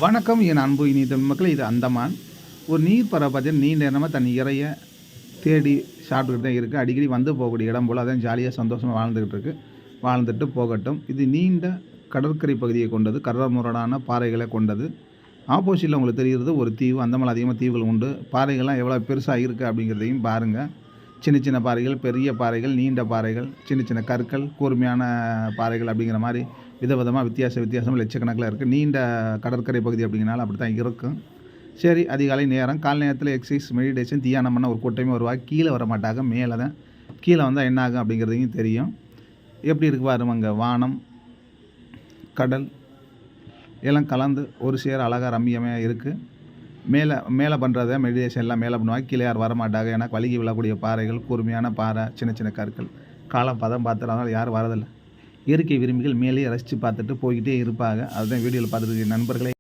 வணக்கம் என் அன்பு இனி தமிழ் மக்கள். இது அந்தமான். ஒரு நீர் பறவை பார்த்தீங்கன்னா நீண்ட நேரமாக தன் இறையை தேடி சாப்பிட்டுக்கிட்டு தான் இருக்குது. அடிக்கடி வந்து போகக்கூடிய இடம் போல் அதான் ஜாலியாக சந்தோஷமாக வாழ்ந்துக்கிட்டு இருக்குது. வாழ்ந்துட்டு போகட்டும். இது நீண்ட கடற்கரை பகுதியை கொண்டது, கரடுமுரடான பாறைகளை கொண்டது. ஆப்போசிட்டில் உங்களுக்கு தெரிகிறது ஒரு தீவு. அந்தமான் அதிகமாக தீவுகள் உண்டு. பாறைகள்லாம் எவ்வளோ பெருசாக இருக்குது அப்படிங்கிறதையும் பாருங்கள். சின்ன சின்ன பாறைகள், பெரிய பாறைகள், நீண்ட பாறைகள், சின்ன சின்ன கற்கள், கூர்மையான பாறைகள் அப்படிங்கிற மாதிரி விதவிதமாக வித்தியாசமாக லட்சக்கணக்கில் இருக்குது. நீண்ட கடற்கரை பகுதி அப்படிங்கிறனால அப்படி தான் இருக்கும். சரி, அதிகாலை நேரம். காலை நேரத்தில் எக்ஸசைஸ், மெடிடேஷன், தியானம் பண்ண ஒரு கூட்டமே வருவாங்க. கீழே வர மாட்டாங்க, மேலே தான். கீழே வந்தால் என்ன ஆகும் அப்படிங்கிறதையும் தெரியும். எப்படி இருக்கு பாருங்க, வானம், கடல் எல்லாம் கலந்து ஒரு சேர அழகாக ரம்மியமாக இருக்குது. மேலே பண்ணுறத மெடிடேஷன் எல்லாம் மேலே பண்ணுவாங்க. கீழே யார் வரமாட்டாங்க. ஏன்னா வழுகி விழக்கூடிய பாறைகள், கூர்மையான பாறை, சின்ன சின்ன கற்கள், காலம் பதம் பார்த்துட்டு அதனால் யாரும் வரதில்லை. இயற்கை விரும்பிகள் மேலேயே ரசித்து பார்த்துட்டு போய்கிட்டே இருப்பாங்க. அதுதான் வீடியோவில் பார்த்துட்டு நண்பர்களே.